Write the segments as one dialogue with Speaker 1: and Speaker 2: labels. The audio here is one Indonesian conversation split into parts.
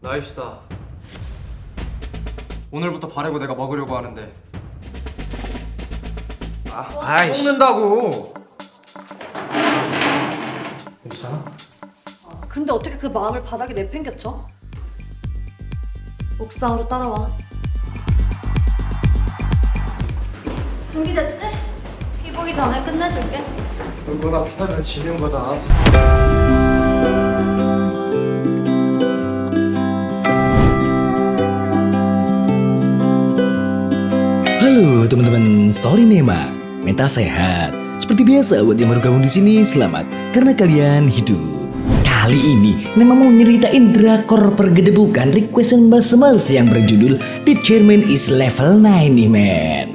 Speaker 1: 나이스다. 오늘부터 바래고 내가 먹으려고 하는데.
Speaker 2: 아이씨.
Speaker 1: 먹는다고. 괜찮아?
Speaker 3: 근데 어떻게 그 마음을 바닥에 내팽겼죠? 옥상으로 따라와. 준비됐지? 피 보기 전에 끝내줄게.
Speaker 1: 누구나 피하면 지는 거다.
Speaker 4: Halo teman-teman Story Nema, mental sehat. Seperti biasa buat yang baru gabung di sini, selamat karena kalian hidup. Kali ini Nema mau nyeritain drakor pergedebukan requestan Balsemers yang berjudul The Chairman is Level 9 nih men.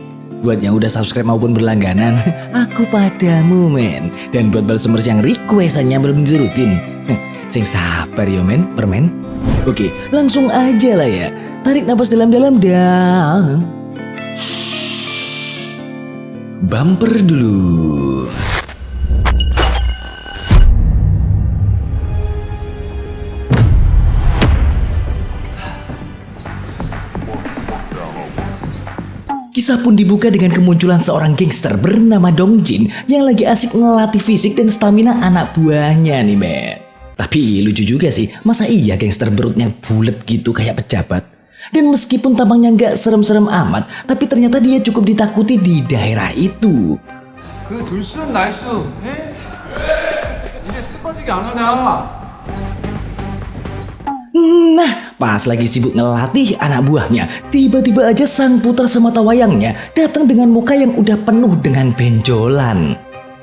Speaker 4: Buat yang udah subscribe maupun berlangganan, aku padamu men. Dan buat Balsemers yang requestannya belum dirutin, sing sabar yo men, permen. Oke, langsung aja lah ya. Tarik napas dalam-dalam dan bumper dulu. Kisah pun dibuka dengan kemunculan seorang gangster bernama Dong Jin yang lagi asik ngelatih fisik dan stamina anak buahnya nih men. Tapi lucu juga sih, masa iya gangster berutnya bulet gitu kayak pejabat? Dan meskipun tampangnya nggak serem-serem amat, tapi ternyata dia cukup ditakuti di daerah itu.
Speaker 1: 그 들수록 날수. 해? 이게 슬퍼지게 안 하냐?
Speaker 4: Nah, pas lagi sibuk ngelatih anak buahnya, tiba-tiba aja sang putra semata wayangnya datang dengan muka yang udah penuh dengan benjolan.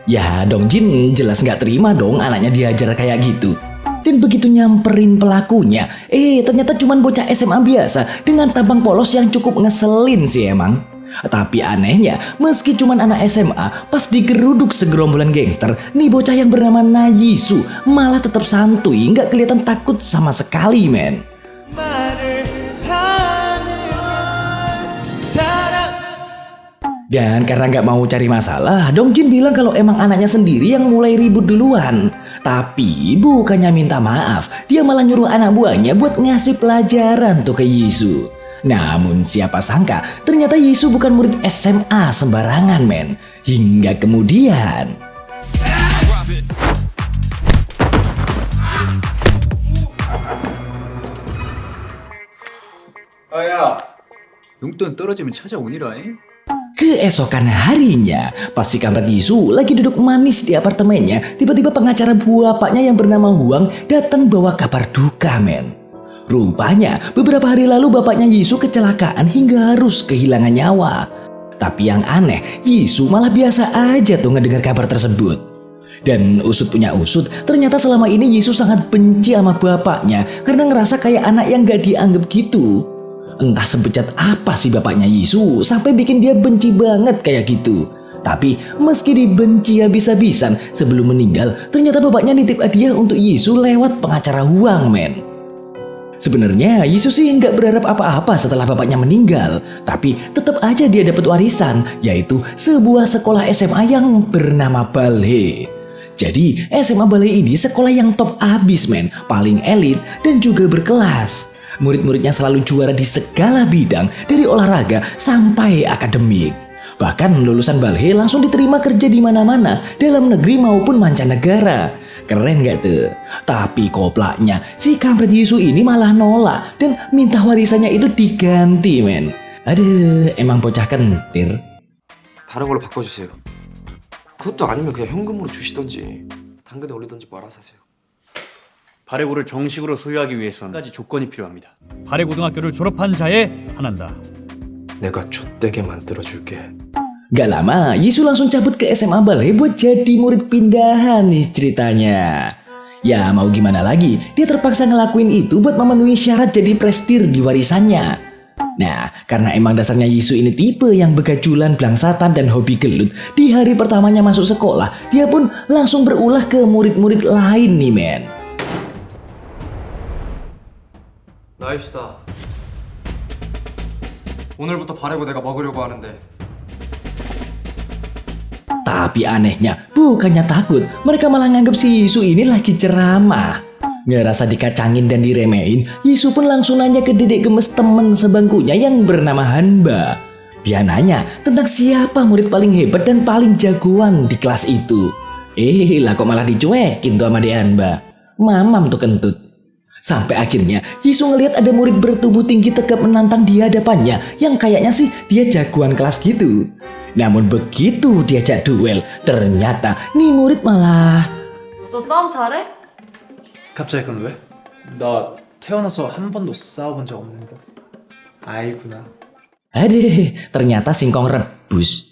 Speaker 4: Ya, Dong Jin jelas nggak terima dong anaknya diajar kayak gitu. Dan begitu nyamperin pelakunya, ternyata cuman bocah SMA biasa dengan tampang polos yang cukup ngeselin sih emang. Tapi anehnya, meski cuman anak SMA, pas digeruduk segerombolan gangster, nih bocah yang bernama Nayisu malah tetap santuy, nggak kelihatan takut sama sekali men. Dan karena nggak mau cari masalah, Dong Jin bilang kalau emang anaknya sendiri yang mulai ribut duluan. Tapi bukannya minta maaf, dia malah nyuruh anak buahnya buat ngasih pelajaran tuh ke Yisu. Namun siapa sangka ternyata Yisu bukan murid SMA sembarangan men. Hingga kemudian
Speaker 2: 야, 용돈 떨어지면 찾아오니라잉.
Speaker 4: keesokan harinya, pas si kampret Yisu lagi duduk manis di apartemennya, tiba-tiba pengacara bapaknya yang bernama Huang datang bawa kabar duka men. Rupanya beberapa hari lalu bapaknya Yisu kecelakaan hingga harus kehilangan nyawa. Tapi yang aneh, Yisu malah biasa aja tuh ngedengar kabar tersebut. Dan usut punya usut, ternyata selama ini Yisu sangat benci sama bapaknya karena ngerasa kayak anak yang gak dianggap gitu. Entah sebejat apa sih bapaknya Yisu sampai bikin dia benci banget kayak gitu. Tapi meski dibenci habis-habisan, sebelum meninggal ternyata bapaknya nitip hadiah untuk Yisu lewat pengacara Huang men. Sebenarnya Yisu sih nggak berharap apa-apa setelah bapaknya meninggal, tapi tetap aja dia dapat warisan, yaitu sebuah sekolah SMA yang bernama Balhe. Jadi SMA Balhe ini sekolah yang top abis men, paling elit dan juga berkelas. Murid-muridnya selalu juara di segala bidang, dari olahraga sampai akademik. Bahkan lulusan Balhe langsung diterima kerja di mana-mana, dalam negeri maupun mancanegara. Keren gak tuh? Tapi koplaknya, si kampret Yisu ini malah nolak dan minta warisannya itu diganti men. Aduh, emang bocah kentir.
Speaker 1: 다른 걸로 바꿔주세요. 그것도 아니면 그냥 현금으로 주시던지 당근에 올리던지 뭐 알아서 하세요.
Speaker 5: 바레고를 정식으로 소유하기 위해서는 한 가지 조건이 필요합니다.
Speaker 6: 바레고등학교를 졸업한 자에 한한다.
Speaker 1: 내가 좆되게 만들어줄게.
Speaker 4: Gak lama, Yisu langsung cabut ke SMA Balhe buat jadi murid pindahan nih ceritanya. Ya mau gimana lagi, dia terpaksa ngelakuin itu buat memenuhi syarat jadi prestir di warisannya. Nah, karena emang dasarnya Yisu ini tipe yang begajulan, blangsatan, dan hobi gelut, di hari pertamanya masuk sekolah, dia pun langsung berulah ke murid-murid lain nih men.
Speaker 1: 나이스다. 오늘부터 바래고 내가 먹으려고 하는데.
Speaker 4: Tapi anehnya, bukannya takut, mereka malah nganggap si Yisu ini lagi ceramah. Ngerasa dikacangin dan diremehin, Yisu pun langsung nanya ke dedek gemes temen sebangkunya yang bernama Hanba. Dia nanya tentang siapa murid paling hebat dan paling jagoan di kelas itu. Lah kok malah dicuekin tuh sama Dek Hanba. Mamam tuh kentut. Sampai akhirnya Yisu ngelihat ada murid bertubuh tinggi tegap menantang di hadapannya yang kayaknya sih dia jagoan kelas gitu. Namun begitu diajak duel, ternyata nih murid malah...
Speaker 3: 너 싸움 잘해?
Speaker 2: 갑자기 그건 왜? 나 태어나서 한 번도 싸워본 적 없는데. 아이구나.
Speaker 4: Aduh, ternyata singkong rebus.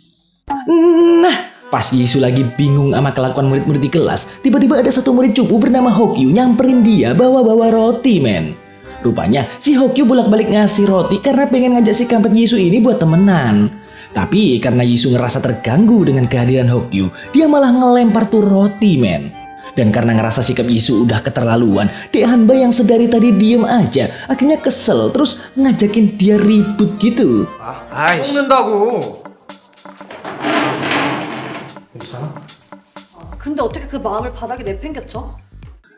Speaker 4: Nah, pas Yisu lagi bingung sama kelakuan murid-murid di kelas, tiba-tiba ada satu murid cupu bernama Hokyu nyamperin dia bawa-bawa roti, men. Rupanya si Hokyu bolak-balik ngasih roti karena pengen ngajak si kampret Yisu ini buat temenan. Tapi karena Yisu ngerasa terganggu dengan kehadiran Hokyu, dia malah ngelempar tuh roti, men. Dan karena ngerasa sikap Yisu udah keterlaluan, Dek Hanba yang sedari tadi diem aja akhirnya kesel terus ngajakin dia ribut gitu.
Speaker 2: 아이씨.
Speaker 1: 먹는다고.
Speaker 2: 괜찮아?
Speaker 3: 근데 어떻게 그 마음을 바닥에 내팽겼죠?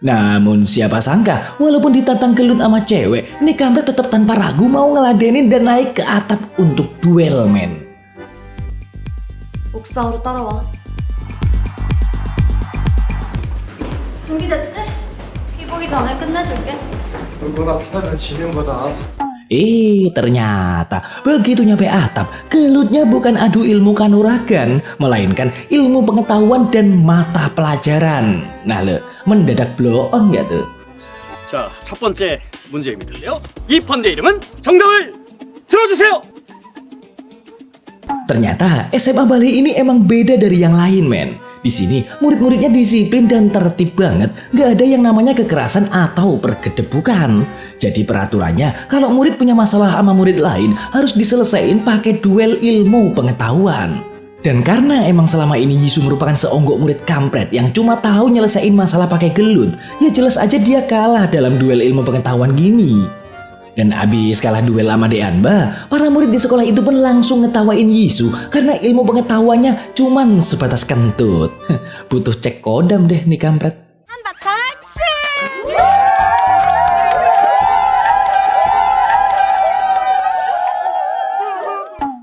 Speaker 4: Namun siapa sangka, walaupun ditantang gelut sama cewek, nih kampret tetap tanpa ragu mau ngeladenin dan naik ke atap untuk duel, men.
Speaker 3: 옥상으로 따라와. 준비됐지? 피 보기 전에 끝내줄게.
Speaker 1: 얼마나 피하면 지는 거다.
Speaker 4: Ternyata begitu nyampe atap, gelutnya bukan adu ilmu kanuragan, melainkan ilmu pengetahuan dan mata pelajaran. Nah le, mendadak blow on gak tuh?
Speaker 5: 자, 첫 번째 문제입니다요. 이 펀드 이름은 정답을 들어주세요.
Speaker 4: Ternyata SMA Balhe ini emang beda dari yang lain, men. Di sini murid-muridnya disiplin dan tertib banget, gak ada yang namanya kekerasan atau pergedebukan. Jadi peraturannya, kalau murid punya masalah sama murid lain, harus diselesaikan pakai duel ilmu pengetahuan. Dan karena emang selama ini Yisu merupakan seonggok murid kampret yang cuma tahu nyelesain masalah pakai gelut, ya jelas aja dia kalah dalam duel ilmu pengetahuan gini. Dan abis kalah duel sama Dek Hanba, para murid di sekolah itu pun langsung ngetawain Yisu karena ilmu pengetahuannya cuman sebatas kentut. Butuh cek kodam deh nih kampret.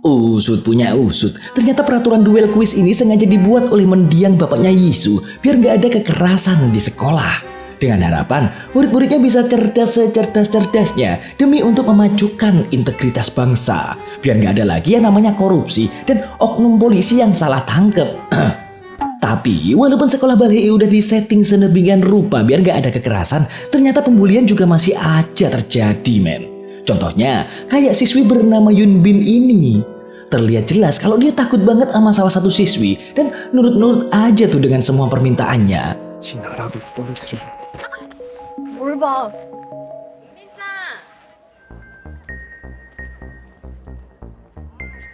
Speaker 4: Usut punya usut, ternyata peraturan duel kuis ini sengaja dibuat oleh mendiang bapaknya Yisu biar gak ada kekerasan di sekolah. Dengan harapan murid-muridnya bisa cerdas secerdas-cerdasnya demi untuk memajukan integritas bangsa. Biar gak ada lagi yang namanya korupsi dan oknum polisi yang salah tangkep. Tapi walaupun sekolah Balhe udah disetting sedemikian rupa biar gak ada kekerasan, ternyata pembulian juga masih aja terjadi, men. Contohnya kayak siswi bernama Yunbin ini. Terlihat jelas kalau dia takut banget sama salah satu siswi dan nurut-nurut aja tuh dengan semua permintaannya.
Speaker 1: 진하라고 떨어뜨려.
Speaker 3: 뭘 봐.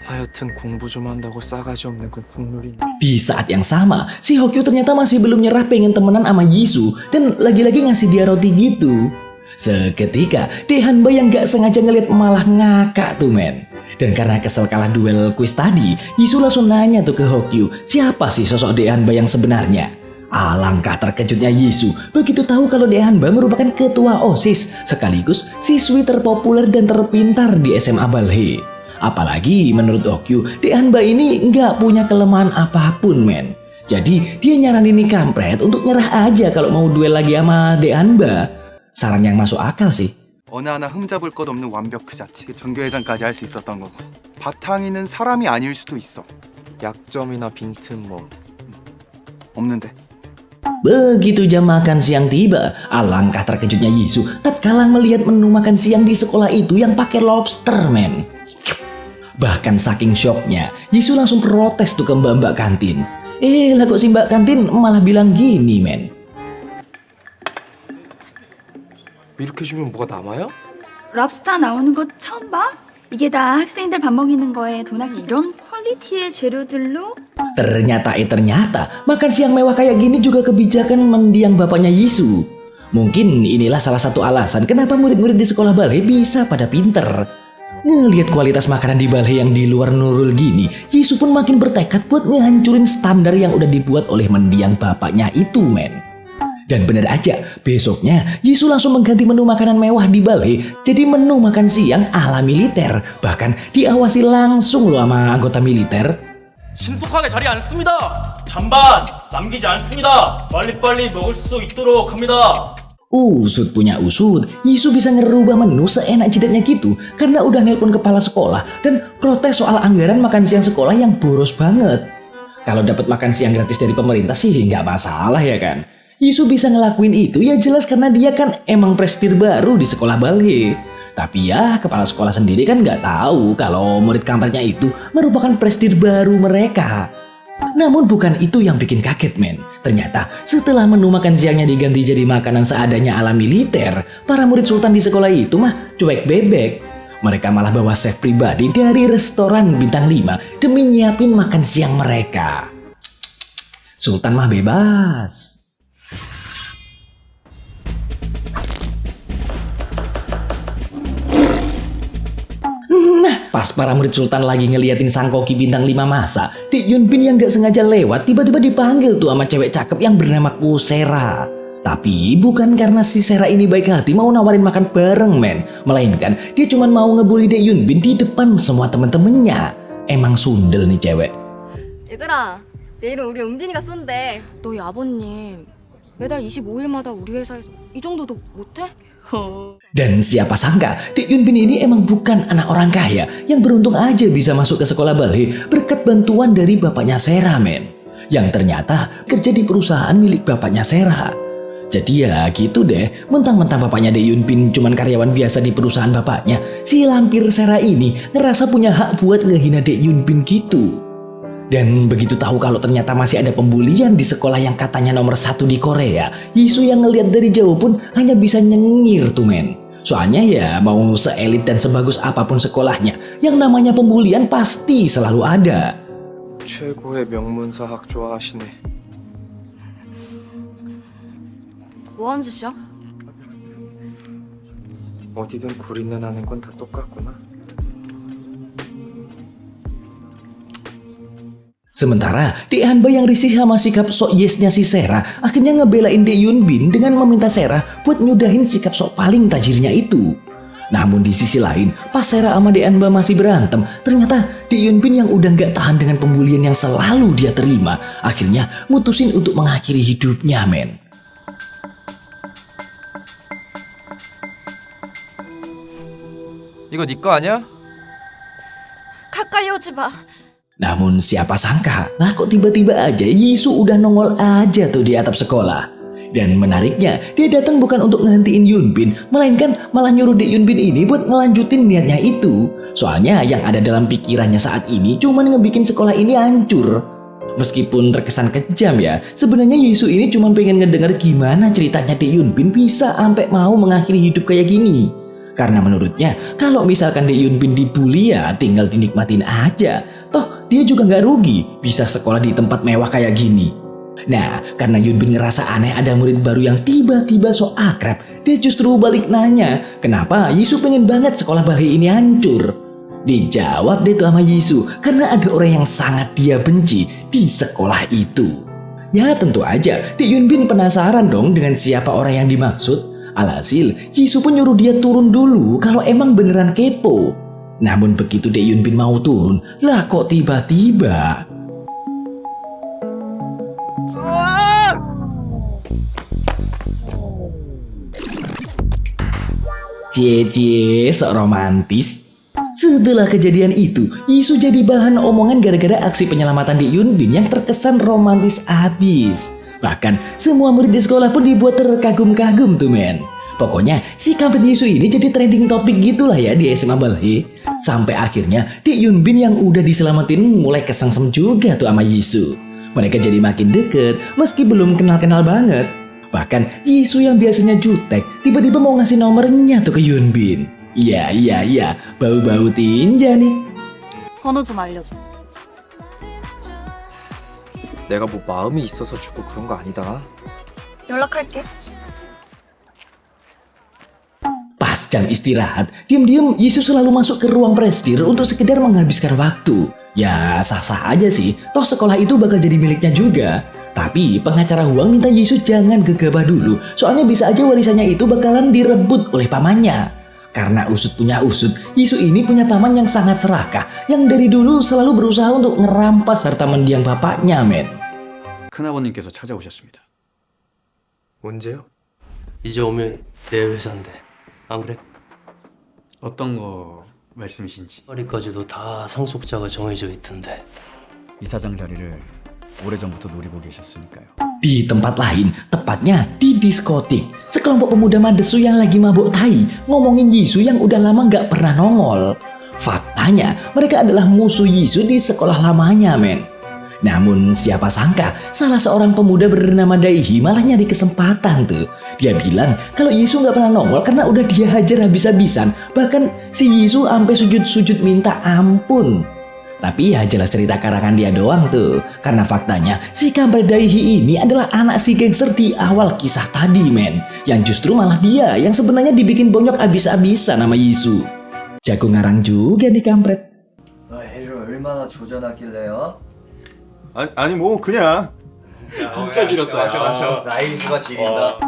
Speaker 1: 하여튼 공부 좀 한다고 싸가지 없는 그 국룰이.
Speaker 4: Di saat yang sama, si Hokyu ternyata masih belum nyerah pengen temenan sama Yisu dan lagi-lagi ngasih dia roti gitu. Seketika, Dek Hanba yang gak sengaja ngeliat malah ngakak tuh, men. Dan karena kesel kalah duel kuis tadi, Yisu langsung nanya tuh ke Hokyu, siapa sih sosok Dek Hanba yang sebenarnya? Alangkah terkejutnya Yisu begitu tahu kalau Dek Hanba merupakan ketua OSIS sekaligus siswi terpopuler dan terpintar di SMA Balhe. Apalagi menurut Hokyu, Dek Hanba ini nggak punya kelemahan apapun, men. Jadi dia nyaranin nih kampret untuk nyerah aja kalau mau duel lagi sama Dek Hanba. Saran yang masuk akal sih.
Speaker 7: 어느 하나 흠잡을 것 없는 완벽 그 자체. 전교회장까지 할 수 있었던 거고. 바탕이는 사람이 아닐 수도 있어.
Speaker 1: 약점이나 빈틈 뭐
Speaker 7: 없는데.
Speaker 4: Begitu jam makan siang tiba, alangkah terkejutnya Yisu tatkala melihat menu makan siang di sekolah itu yang pakai lobster, men. Bahkan saking shocknya, Yisu langsung protes tuh ke mbak-mbak kantin. Lah kok si mbak kantin malah bilang gini, men.
Speaker 1: 이렇게 주면 뭐가 남아요?
Speaker 8: 랍스타 나오는 거 처음 봐? 이게 다 학생들 밥 먹이는 거에 돈 아끼 이런 퀄리티의 재료들로?
Speaker 4: Ternyata makan siang mewah kayak gini juga kebijakan mendiang bapaknya Yisu. Mungkin inilah salah satu alasan kenapa murid-murid di sekolah Balhe bisa pada pinter. Ngelihat kualitas makanan di Balhe yang di luar nurul gini, Yisu pun makin bertekad buat ngehancurin standar yang udah dibuat oleh mendiang bapaknya itu, men. Dan bener aja, besoknya Yisu langsung mengganti menu makanan mewah di balai jadi menu makan siang ala militer. Bahkan diawasi langsung loh sama anggota militer.
Speaker 5: 신속하게 자리에 앉습니다. 잔반 남기지 않습니다. 빨리빨리 먹을 수 있도록 합니다.
Speaker 4: Usut punya usut, Yisu bisa ngerubah menu seenak jidatnya gitu karena udah nelpon kepala sekolah dan protes soal anggaran makan siang sekolah yang boros banget. Kalau dapat makan siang gratis dari pemerintah sih nggak masalah ya kan. Yisu bisa ngelakuin itu ya jelas karena dia kan emang presidir baru di sekolah balai. Tapi ya kepala sekolah sendiri kan nggak tahu kalau murid kampretnya itu merupakan presidir baru mereka. Namun bukan itu yang bikin kaget men. Ternyata setelah menu makan siangnya diganti jadi makanan seadanya ala militer, para murid sultan di sekolah itu mah cuek bebek. Mereka malah bawa chef pribadi dari restoran bintang 5 demi nyiapin makan siang mereka. Sultan mah bebas. Nah, pas para murid sultan lagi ngeliatin sang koki bintang 5 masak, Dek Yunbin yang gak sengaja lewat tiba-tiba dipanggil tuh sama cewek cakep yang bernama Kusera. Tapi bukan karena si Sera ini baik hati mau nawarin makan bareng men, melainkan dia cuma mau ngebully Dek Yunbin di depan semua temen-temennya. Emang sundel nih cewek.
Speaker 9: 얘들아, 내일은 우리 은빈이가 쏜대. 너희 아버님 매달 25일마다 우리 회사에서 이 정도도 못해?
Speaker 4: Dan siapa sangka Dek Yunbin ini emang bukan anak orang kaya yang beruntung aja bisa masuk ke sekolah balai berkat bantuan dari bapaknya Sera men, yang ternyata kerja di perusahaan milik bapaknya Sera. Jadi ya gitu deh, mentang-mentang bapaknya Dek Yunbin cuman karyawan biasa di perusahaan bapaknya, si lampir Sera ini ngerasa punya hak buat ngehina Dek Yunbin gitu. Dan begitu tahu kalau ternyata masih ada pembulian di sekolah yang katanya nomor 1 di Korea, Yisu yang ngelihat dari jauh pun hanya bisa nyengir tuh men. Soalnya ya mau seelit dan sebagus apapun sekolahnya, yang namanya pembulian pasti selalu ada.
Speaker 1: 최고의 명문사학 좋아하시네.
Speaker 9: 뭐 하는 짓이야?
Speaker 1: 어디든 구린내 나는 건 다 똑같구나.
Speaker 4: Sementara Dek Hanba yang risih sama sikap sok yesnya si Sera akhirnya ngebelain Dek Yunbin dengan meminta Sera buat nyudahin sikap sok paling tajirnya itu. Namun di sisi lain, pas Sera sama Dek Hanba masih berantem, ternyata Dek Yunbin yang udah gak tahan dengan pembulian yang selalu dia terima, akhirnya mutusin untuk mengakhiri hidupnya men.
Speaker 1: 이거 네 거 아니야?
Speaker 9: 가까이 오지 마.
Speaker 4: Namun siapa sangka, lah kok tiba-tiba aja Yisu udah nongol aja tuh di atap sekolah. Dan menariknya, dia datang bukan untuk ngehentiin Yunbin, melainkan malah nyuruh Dek Yunbin ini buat ngelanjutin niatnya itu. Soalnya yang ada dalam pikirannya saat ini cuman ngebikin sekolah ini hancur. Meskipun terkesan kejam ya, sebenarnya Yisu ini cuman pengen ngedenger gimana ceritanya Dek Yunbin bisa sampai mau mengakhiri hidup kayak gini. Karena menurutnya, kalau misalkan Dek Yunbin dibully ya tinggal dinikmatin aja. Toh dia juga nggak rugi bisa sekolah di tempat mewah kayak gini. Nah, karena Yunbin ngerasa aneh ada murid baru yang tiba-tiba sok akrab, dia justru balik nanya, kenapa Yisu pengen banget sekolah balai ini hancur? Dijawab deh tuh sama Yisu, karena ada orang yang sangat dia benci di sekolah itu. Ya tentu aja, Dek Yunbin penasaran dong dengan siapa orang yang dimaksud. Alhasil, Yisu pun nyuruh dia turun dulu kalau emang beneran kepo. Namun begitu Dek Yunbin mau turun, lah kok tiba-tiba cie sok romantis. Setelah kejadian itu, Yisu jadi bahan omongan gara-gara aksi penyelamatan Dek Yunbin yang terkesan romantis abis. Bahkan semua murid di sekolah pun dibuat terkagum-kagum tuh men. Pokoknya si kampret Yisu ini jadi trending topik gitulah ya di SMA Balai. Sampai akhirnya Dek Yunbin yang udah diselamatin mulai kesengsem juga tuh sama Yisu. Mereka jadi makin deket meski belum kenal-kenal banget. Bahkan Yisu yang biasanya jutek tiba-tiba mau ngasih nomornya tuh ke Yunbin. Iya, bau-bau tinja nih.
Speaker 3: 번호 좀 알려줘.
Speaker 1: 내가 뭐 마음이 있어서 주고 그런 거 아니다.
Speaker 8: 연락할게.
Speaker 4: Pas jam istirahat, diam-diam Yisu selalu masuk ke ruang presidir untuk sekedar menghabiskan waktu. Ya sah-sah aja sih, toh sekolah itu bakal jadi miliknya juga. Tapi pengacara Huang minta Yisu jangan gegabah dulu, soalnya bisa aja warisannya itu bakalan direbut oleh pamannya. Karena usut punya usut, Yisu ini punya paman yang sangat serakah, yang dari dulu selalu berusaha untuk ngerampas harta mendiang bapaknya, men.
Speaker 10: 큰아버님께서 찾아오셨습니다.
Speaker 1: 언제요?
Speaker 11: 이제 오면 내 회사인데 안 그래?
Speaker 10: 어떤 거 말씀이신지.
Speaker 11: 머리까지도 다 상속자가 정해져 있던데.
Speaker 10: 이사장 자리를 오래전부터 노리고 계셨으니까요.
Speaker 4: Di tempat lain, tepatnya di diskotik, sekelompok pemuda madesu yang lagi mabuk tai ngomongin Yisu yang udah lama gak pernah nongol. Faktanya, mereka adalah musuh Yisu di sekolah lamanya, men. Namun siapa sangka salah seorang pemuda bernama Daihi malah nyari kesempatan tuh. Dia bilang kalau Yisu gak pernah nongol karena udah dia hajar habis-habisan. Bahkan si Yisu sampai sujud-sujud minta ampun. Tapi ya jelas cerita karangan dia doang tuh. Karena faktanya si kampret Daihi ini adalah anak si gangster di awal kisah tadi, men. Yang justru malah dia yang sebenarnya dibikin bonyok abis-abisan sama Yisu. Jago ngarang juga nih kampret.
Speaker 11: 애를 얼마나 조전하길래요?
Speaker 7: 아니 뭐 그냥.
Speaker 11: 진짜 길었다. 나이수가 지린다.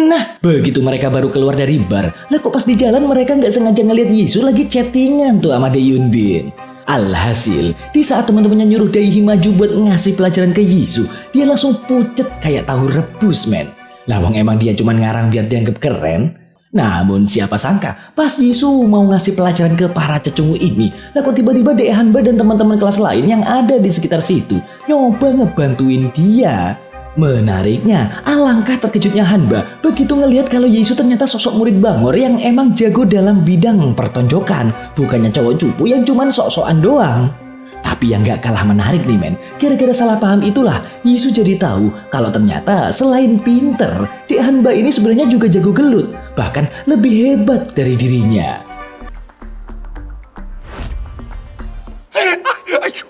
Speaker 4: Nah, begitu mereka baru keluar dari bar, lah kok pas di jalan mereka nggak sengaja ngeliat Yisu lagi chattingan tuh sama Daeunbin. Alhasil, di saat teman-temannya nyuruh Daihi maju buat ngasih pelajaran ke Yisu, dia langsung pucet kayak tahu rebus, men. Lawang emang dia cuma ngarang biar dianggap keren. Namun siapa sangka pas Yisu mau ngasih pelajaran ke para cecungu ini, lah kok tiba-tiba Dek Hanba dan teman-teman kelas lain yang ada di sekitar situ nyoba ngebantuin dia. Menariknya, alangkah terkejutnya Hanba begitu ngelihat kalau Yisu ternyata sosok murid bangor yang emang jago dalam bidang pertonjokan, bukannya cowok cupu yang cuman sok-sokan doang. Tapi yang gak kalah menarik nih, men, gara-gara salah paham itulah Yisu jadi tahu kalau ternyata selain pinter, Dek Hanba ini sebenarnya juga jago gelut, bahkan lebih hebat dari dirinya.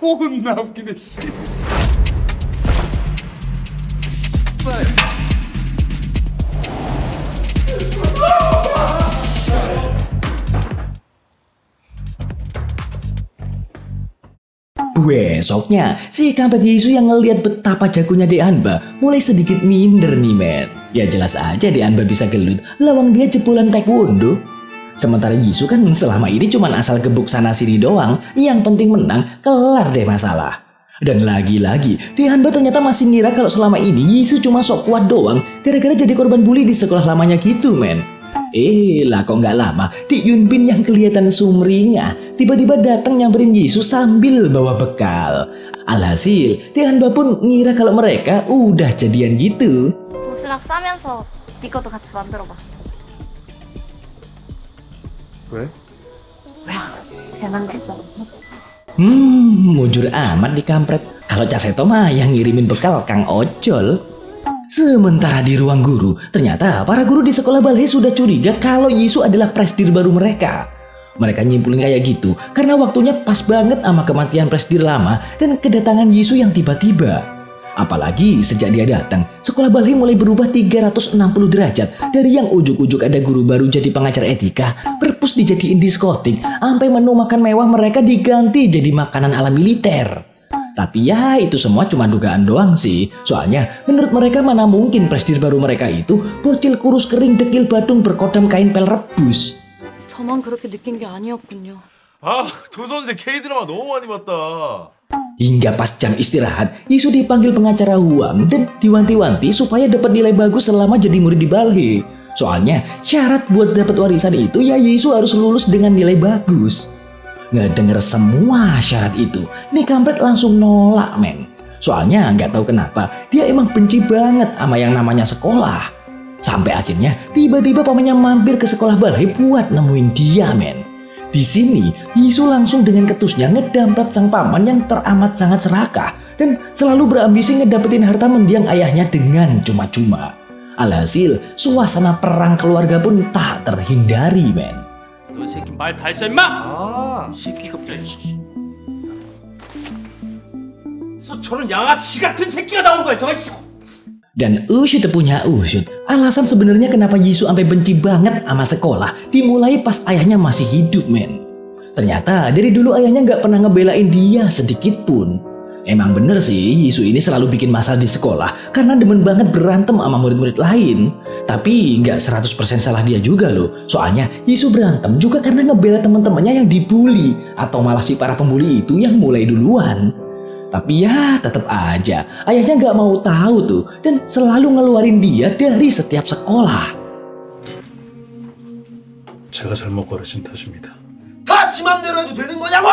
Speaker 7: 존나 웃기네.
Speaker 4: Besoknya, si kampret Yisu yang ngeliat betapa jagonya Dek Hanba mulai sedikit minder nih, men. Ya jelas aja Dek Hanba bisa gelut, lawang dia jebolan taekwondo. Sementara Yisu kan selama ini cuma asal gebuk sana sini doang, yang penting menang, kelar deh masalah. Dan lagi-lagi, Dek Hanba ternyata masih ngira kalau selama ini Yisu cuma sok kuat doang, gara-gara jadi korban bully di sekolah lamanya gitu, men. Lah kok nggak lama, Daeunbin yang kelihatan sumringah tiba-tiba datang nyamperin Yisu sambil bawa bekal. Alhasil, Dek Hanba pun ngira kalau mereka udah jadian gitu.
Speaker 9: 도시락 싸면서 네 것도 같이 만들어봤어.
Speaker 7: 왜?
Speaker 9: 배만 됐다.
Speaker 4: Mujur amat di kampret. Kalau Cak Seto mah yang ngirimin bekal Kang Ojol. Sementara di ruang guru, ternyata para guru di sekolah balai sudah curiga kalau Yisu adalah presdir baru mereka. Mereka nyimpulin kayak gitu karena waktunya pas banget sama kematian presdir lama dan kedatangan Yisu yang tiba-tiba. Apalagi sejak dia datang, sekolah balai mulai berubah 360 derajat. Dari yang ujuk-ujuk ada guru baru jadi pengajar etika, perpus dijadiin diskotik, sampai menu makan mewah mereka diganti jadi makanan ala militer. Tapi ya itu semua cuma dugaan doang sih. Soalnya menurut mereka mana mungkin presdir baru mereka itu bocil kurus kering dekil badung berkodam kain pel rebus.
Speaker 3: 저만 그렇게 느낀 게 아니었군요.
Speaker 5: 도선생 K-드라마 너무 많이 봤다.
Speaker 4: Hingga pas jam istirahat, Yisu dipanggil pengacara Huang dan diwanti-wanti supaya dapat nilai bagus selama jadi murid di balai. Soalnya syarat buat dapat warisan itu ya Yisu harus lulus dengan nilai bagus. Ngedenger semua syarat itu, nih kampret langsung nolak, men. Soalnya nggak tahu kenapa dia emang benci banget sama yang namanya sekolah. Sampai akhirnya tiba-tiba pamannya mampir ke sekolah balai buat nemuin dia, men. Di sini Yisu langsung dengan ketusnya ngedamprat sang paman yang teramat sangat serakah dan selalu berambisi ngedapetin harta mendiang ayahnya dengan cuma-cuma. Alhasil suasana perang keluarga pun tak terhindari, men.
Speaker 5: 너 새끼 말 다 했어 임마! 새끼가 저런 양아치 같은 새끼가 나온 거야 저거.
Speaker 4: Dan usut punya usut, alasan sebenarnya kenapa Yisu sampai benci banget sama sekolah dimulai pas ayahnya masih hidup, men. Ternyata dari dulu ayahnya nggak pernah ngebelain dia sedikit pun. Emang bener sih, Yisu ini selalu bikin masalah di sekolah karena demen banget berantem sama murid-murid lain. Tapi nggak 100% salah dia juga loh. Soalnya Yisu berantem juga karena ngebela teman-temannya yang dibully, atau malah si para pembuli itu yang mulai duluan. Tapi ya tetap aja, ayahnya nggak mau tahu tuh dan selalu ngeluarin dia dari setiap sekolah.
Speaker 2: 제가 잘못 고르신 탓입니다.
Speaker 1: 다 지 맘대로 해도 되는 거냐고!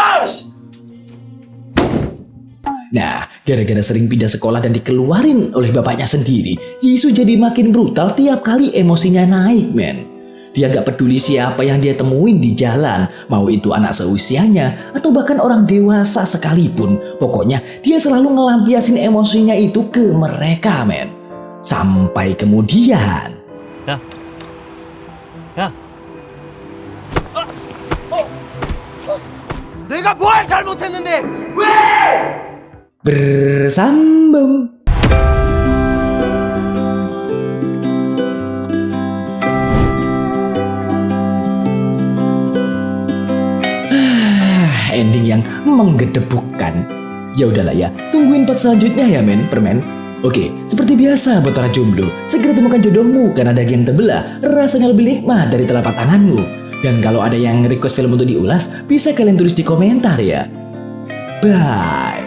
Speaker 4: Nah, gara-gara sering pindah sekolah dan dikeluarin oleh bapaknya sendiri, Yisu jadi makin brutal tiap kali emosinya naik, men. Dia gak peduli siapa yang dia temuin di jalan, mau itu anak seusianya atau bahkan orang dewasa sekalipun. Pokoknya dia selalu ngelampiasin emosinya itu ke mereka, men. Sampai kemudian...
Speaker 1: 내가 뭘 잘못했는데 왜?
Speaker 4: bersambung. Ending yang menggedebukkan. Ya udahlah ya, tungguin part selanjutnya ya permen. Oke, seperti biasa buat para jomblo, segera temukan jodohmu karena daging yang terbelah rasanya lebih nikmat dari telapak tanganmu. Dan kalau ada yang request film untuk diulas, bisa kalian tulis di komentar ya. Bye.